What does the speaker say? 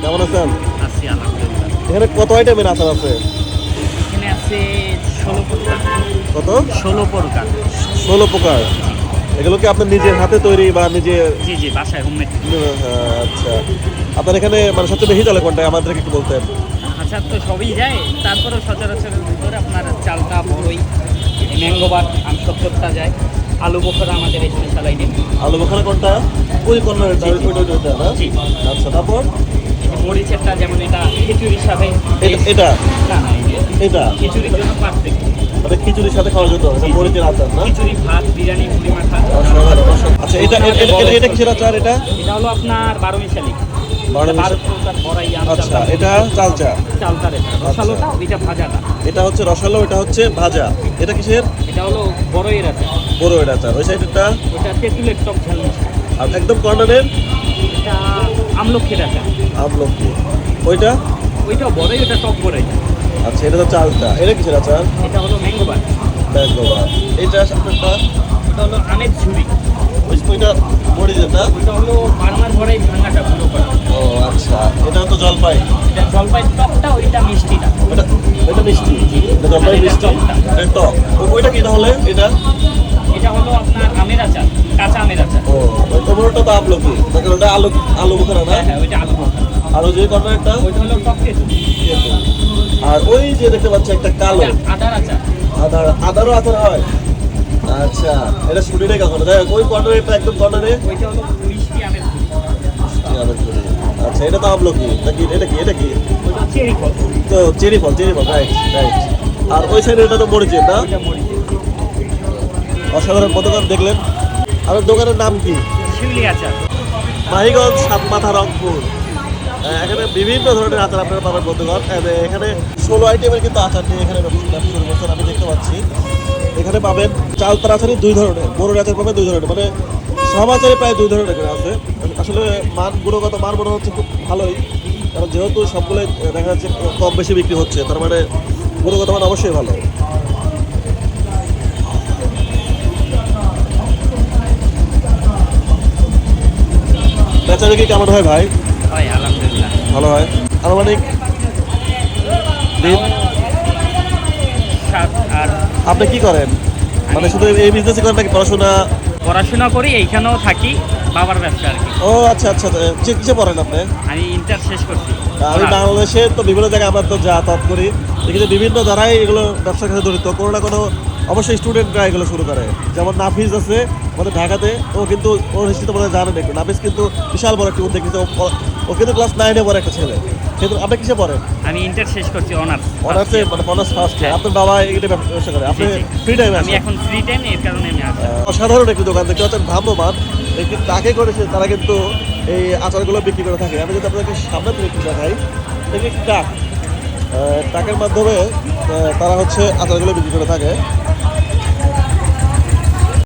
কেমন আছেন? আছি আলহামদুলিল্লাহ। এখানে কত আইটেমের আচার আছে? এখানে আছে 16 প্রকার। কত? 16 প্রকার। 16 প্রকার। এগুলো কি আপনার নিজের হাতে তৈরি বা নিজে? জি জি, বাসায় হোমমেড। আচ্ছা, আপনার এখানে মানে সবচেয়ে বেশি চলে কোনটা আমাদেরকে একটু বলতেন? আচার তো সবই যায়, তারপরেও সচরাচরের ভিতরে আপনার চালটা বড়ই, ম্যাঙ্গোবার আমসত্তরটা যায়, আলু বোখরা আমাদের এই স্পেশাল আইটেম। আলু বোখারা কোনটা? ওই কর্নার জি, জি। ওইটা না? জি। আচ্ছা, তারপর মরিচেরটা যেমন এটা খিচুড়ির সাথে এটা না না, এটা খিচুড়ির জন্য পারফেক্ট। মানে খিচুড়ির সাথে খাওয়ার জন্য এটা মরিচের আচার না? খিচুড়ি, ভাত, বিরিয়ানি, মুড়ি মাখা। অসাধারণ, অসাধারণ। আচ্ছা, এটা কিসের আচার এটা? এটা হলো আপনার 12 মিশালি। 12 মিশালি। প্রকার বড়াই, আচ্ছা, এটা চালচা। চালতার, এটা রসালোটা, ওইটা ভাজাটা। এটা হচ্ছে রসালো, এটা হচ্ছে ভাজা। এটা কিসের? এটা হলো বড়ইয়ের আচার। বড়ইয়ের আচার। ওই সাইডেরটা ওটা তেঁতুলের টক ঝাল মিষ্টি। আর একদম কর্নারের এটা আমলক্ষীর আচার। আমলকি। ওইটা? ওইটাও বড়ই, ওটা টক বড়ই। আচ্ছা, এটা তো চালটা। এটা কিসের আচার? এটা হলো ম্যাঙ্গোবার। ব্যাঙ্গোবা। এইটা আপনারটা? ওটা হলো আমের ঝুড়ি। ওইটা মরিচের না? ওটা হলো বার্মার বড়াই ভাঙাটা গুঁড়ো করা। ও আচ্ছা, এটা তো জলপাই। এটা জলপাই টকটা, ওইটা মিষ্টিটা। ওটা এটা মিষ্টি। এটা জলপাই এটা মিষ্টি। টকটা। এটা টক। ওইটা কি তাহলে? এটা? এটা হলো আপনার আমের আচার, কাঁচা আমের আচার। ও, ওই টমেটোটা তো আমলকি। তাহলে ওটা আলু বোখারা না? হ্যাঁ হ্যাঁ, ওইটা আলু বোখরা। আর ওই যে কর্নারটা? ওইটা হলো টক তেঁতুল। আর ওই যে দেখতে পাচ্ছি একটা কালো এটা আদার আচার। আদারও আচার হয়। আচ্ছা, এটা শুনি নাই কখনো। দেখ ওই কর্নারেটা একদম কর্নারে। ওইটা হলো মিষ্টি আমের ঝুড়ি। আচ্ছা, এটা তো আমলকি নাকি? এটা কি? ওইটা চেরি ফল। তো চেরি ফল, রাইট রাইট। আর ওই সাইডে এটা তো মরিচের না? ওইটা মরিচের। অসাধারণ দোকান দেখলেন। আর ওই দোকানের নাম কি? শিউলি আচার। মাহিগঞ্জ, সাতমাথা, রংপুর। এখানে বিভিন্ন ধরনের আচার আপনারা পাবেন বন্ধুগণ। এখানে 16 আইটেমের কিন্তু আচার নিয়ে এখানে ব্যবসা শুরু করছেন, আমি দেখতে পাচ্ছি। এখানে পাবেন চালতার আচারই 2 ধরনের, বড়ের আচার পাবেন 2 ধরনের, মানে সব আচারে প্রায় 2 ধরনের করে আছে। আসলে গুণগত মান মনে হচ্ছে খুব ভালোই, কারণ যেহেতু সবগুলোই দেখা যাচ্ছে কম বেশি বিক্রি হচ্ছে, তার মানে গুণগত মান অবশ্যই ভালো। বেচারা কি কেমন হয় ভাই? হয় আলহামদুলিল্লাহ। ভালো হয়। আনুমানিক দিন? আর আপনি কি করেন? মানে শুধু এই বিজনেসই করেন নাকি পড়াশোনা? পড়াশোনা করি, এইখানেও থাকি, বাবার ব্যবসা আর কি। ও আচ্ছা আচ্ছা, কিসে পড়েন আপনি? আমি ইন্টার শেষ করছি। আমি বাংলাদেশে তো বিভিন্ন জায়গায় আমরা তো যাতায়াত করি, দেখি যে বিভিন্ন দ্বারাই এগুলো ব্যবসার সাথে জড়িত, কোনো না কোনো অবশ্যই স্টুডেন্টরা এগুলো শুরু করে। যেমন নাফিজ আছে আমাদের ঢাকাতে, ও কিন্তু ওর হিস্ট্রি তো মনে হয় জানেন একটু। নাফিজ কিন্তু বিশাল বড় একটি উদ্যোগ নিচ্ছে। ও কিন্তু ক্লাস 9-এ পড়ে একটা ছেলে। কিন্তু আপনি কিসে পড়েন? আমি ইন্টার শেষ করছি, অনার্স। অনার্সে, মানে অনার্স ফার্স্ট। আপনার বাবা এটা ব্যবসা করে, আপনি ফ্রি টাইমে আমি এখন ফ্রি টাইম, এর কারণে আমি আসি। অসাধারণ একটি দোকান দেখতে পাচ্ছেন, ভ্রাম্যমান। কিন্তু তাকে করেছে তারা কিন্তু এই আচারগুলো বিক্রি করে থাকে। আমি যদি আপনাদেরকে সামনে থেকে একটু দেখাই, দেখি ট্রাকের মাধ্যমে তারা হচ্ছে আচারগুলো বিক্রি করে থাকে।